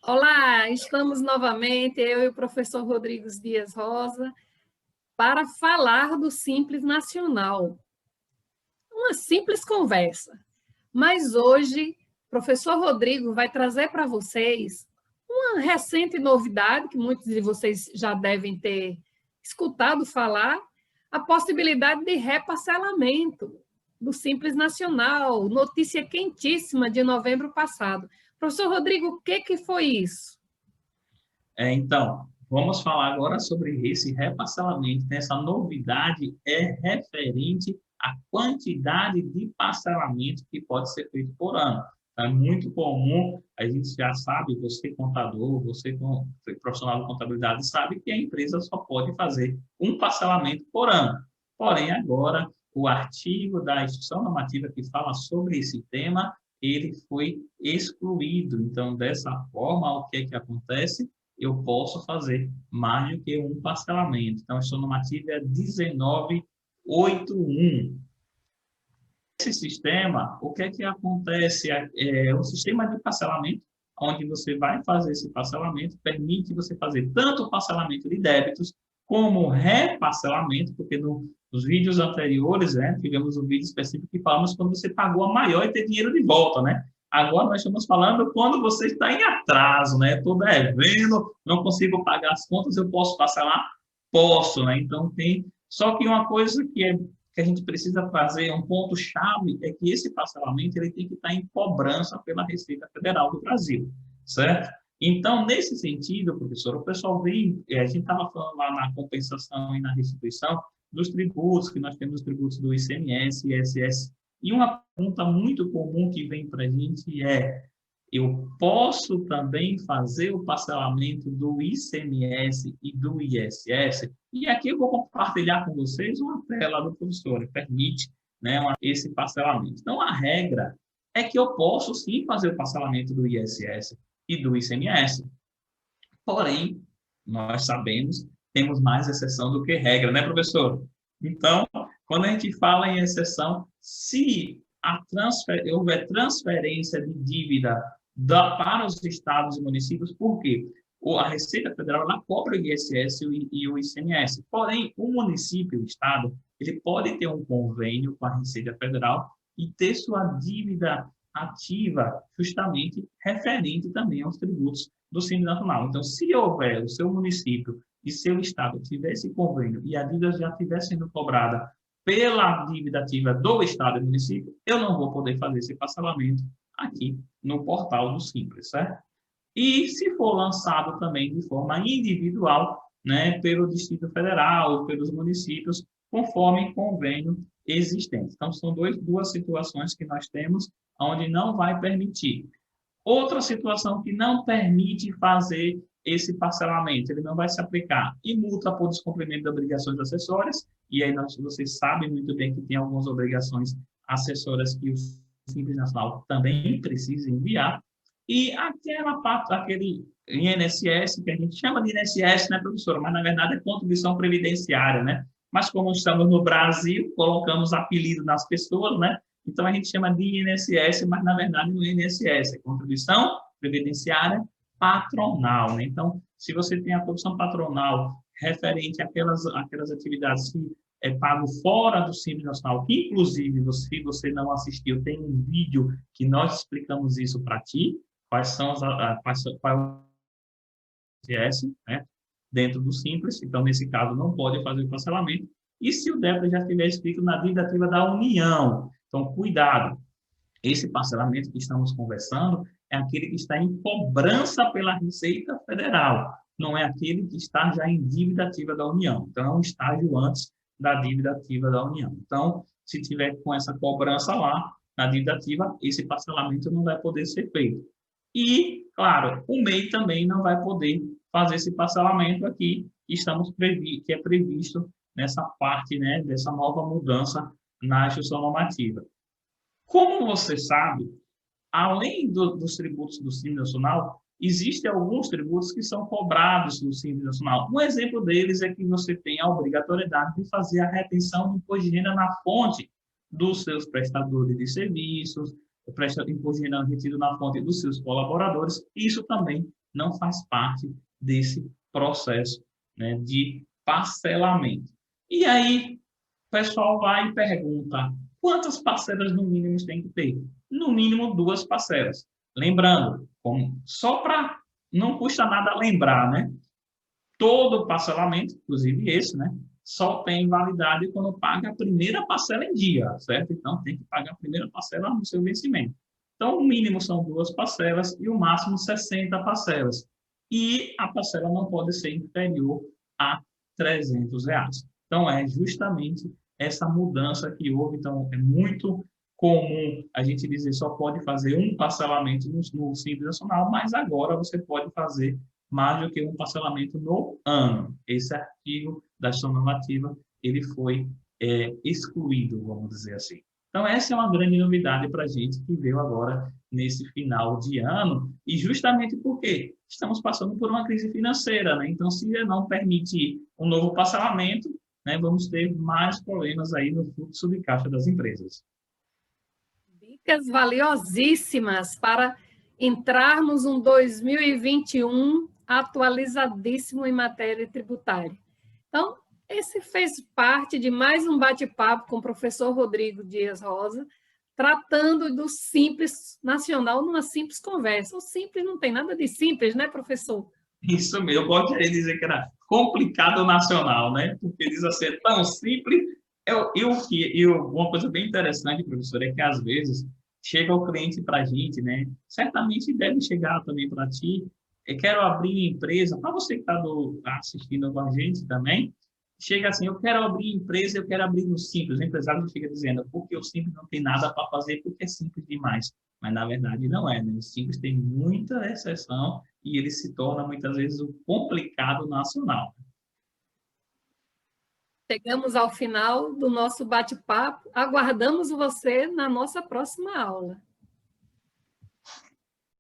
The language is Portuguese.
Olá, estamos novamente, eu e o professor Rodrigues Dias Rosa, para falar do Simples Nacional. Uma simples conversa, mas hoje o professor Rodrigo vai trazer para vocês uma recente novidade, que muitos de vocês já devem ter escutado falar, a possibilidade de reparcelamento do Simples Nacional, notícia quentíssima de novembro passado. Professor Rodrigo, o que foi isso? Então, vamos falar agora sobre esse reparcelamento. Essa novidade é referente à quantidade de parcelamento que pode ser feito por ano. É muito comum, a gente já sabe, você contador, você profissional de contabilidade, sabe que a empresa só pode fazer um parcelamento por ano. Porém, agora, o artigo da instrução normativa que fala sobre esse tema, ele foi excluído. Então, dessa forma, o que é que acontece? Eu posso fazer mais do que um parcelamento. Então, a instrução normativa é 1981. Esse sistema, o que é que acontece? É um sistema de parcelamento, onde você vai fazer esse parcelamento, permite você fazer tanto o parcelamento de débitos, como reparcelamento, porque nos vídeos anteriores, né, tivemos um vídeo específico que falamos quando você pagou a maior e ter dinheiro de volta, né? Agora nós estamos falando quando você está em atraso, né? Estou devendo, não consigo pagar as contas, eu posso parcelar? Posso, né? Então tem. Só que uma coisa que a gente precisa fazer, um ponto-chave, é que esse parcelamento ele tem que estar em cobrança pela Receita Federal do Brasil, certo? Então, nesse sentido, professor, o pessoal vem, a gente estava falando lá na compensação e na restituição dos tributos, que nós temos os tributos do ICMS e ISS, e uma pergunta muito comum que vem para a gente é: eu posso também fazer o parcelamento do ICMS e do ISS? E aqui eu vou compartilhar com vocês uma tela do professor, que permite, né, esse parcelamento. Então, a regra é que eu posso sim fazer o parcelamento do ISS e do ICMS. Porém, nós sabemos, temos mais exceção do que regra, né, professor? Então, quando a gente fala em exceção, se houver transferência de dívida para os estados e municípios, por quê? A Receita Federal ela cobra o ISS e o ICMS. Porém, o município, o estado, ele pode ter um convênio com a Receita Federal e ter sua dívida ativa justamente referente também aos tributos do Simples Nacional. Então, se houver o seu município e seu estado tivesse convênio e a dívida já estiver sendo cobrada pela dívida ativa do estado e município, eu não vou poder fazer esse parcelamento aqui no portal do Simples, certo? E se for lançado também de forma individual, né, pelo Distrito Federal, pelos municípios, conforme convênio existente. Então, são duas situações que nós temos onde não vai permitir. Outra situação que não permite fazer esse parcelamento, ele não vai se aplicar e multa por descumprimento de obrigações acessórias, e aí vocês sabem muito bem que tem algumas obrigações acessórias que o Simples Nacional também precisa enviar, e aquela parte, aquele INSS, que a gente chama de INSS, né, professora? Mas, na verdade, é contribuição previdenciária, né? Mas, como estamos no Brasil, colocamos apelido nas pessoas, né? Então, a gente chama de INSS, mas, na verdade, não é INSS, é contribuição previdenciária patronal, né? Então, se você tem a contribuição patronal referente àquelas atividades que é pago fora do Simples Nacional, que, inclusive, se você não assistiu, tem um vídeo que nós explicamos isso para ti, quais são qual é o ISS, né, dentro do Simples. Então, nesse caso, não pode fazer o parcelamento. E se o débito já estiver escrito na dívida ativa da União, então, cuidado. Esse parcelamento que estamos conversando é aquele que está em cobrança pela Receita Federal, não é aquele que está já em dívida ativa da União. Então, é um estágio antes da dívida ativa da União. Então, se tiver com essa cobrança lá na dívida ativa, esse parcelamento não vai poder ser feito. E, claro, o MEI também não vai poder fazer esse parcelamento aqui que é previsto nessa parte, né, dessa nova mudança na instrução normativa. Como você sabe, além dos tributos do Simples Nacional, existem alguns tributos que são cobrados do Simples Nacional. Um exemplo deles é que você tem a obrigatoriedade de fazer a retenção do imposto de renda na fonte dos seus prestadores de serviços, imposto de renda retido na fonte dos seus colaboradores. Isso também não faz parte desse processo, né, de parcelamento. E aí, o pessoal vai e pergunta, quantas parcelas no mínimo tem que ter? No mínimo 2 parcelas. Lembrando, só para não custa nada lembrar, né? Todo parcelamento, inclusive esse, né, só tem validade quando paga a primeira parcela em dia, certo? Então, tem que pagar a primeira parcela no seu vencimento. Então, o mínimo são 2 parcelas e o máximo 60 parcelas. E a parcela não pode ser inferior a R$ 300. Então, é justamente essa mudança que houve. Então, é muito comum a gente dizer só pode fazer um parcelamento no Simples Nacional, mas agora você pode fazer mais do que um parcelamento no ano. Esse artigo da ação normativa ele foi excluído, vamos dizer assim. Então, essa é uma grande novidade para a gente que veio agora nesse final de ano, e justamente porque estamos passando por uma crise financeira, né? Então, se não permitir um novo parcelamento, né, vamos ter mais problemas aí no fluxo de caixa das empresas. Dicas valiosíssimas para entrarmos em 2021 atualizadíssimo em matéria tributária. Então, esse fez parte de mais um bate-papo com o professor Rodrigo Dias Rosa, tratando do Simples Nacional numa simples conversa. O simples não tem nada de simples, né, professor? Isso mesmo, eu gostaria de dizer que era complicado nacional, né? Porque diz assim, é tão simples. Uma coisa bem interessante, professor, é que às vezes chega o cliente para a gente, né? Certamente deve chegar também para ti. Eu quero abrir empresa, para você que está assistindo com a gente também, chega assim, eu quero abrir empresa, eu quero abrir no Simples. O empresário chega dizendo, porque o Simples não tem nada para fazer, porque é simples demais. Mas, na verdade, não é, né? O Simples tem muita exceção e ele se torna, muitas vezes, o complicado nacional. Chegamos ao final do nosso bate-papo. Aguardamos você na nossa próxima aula.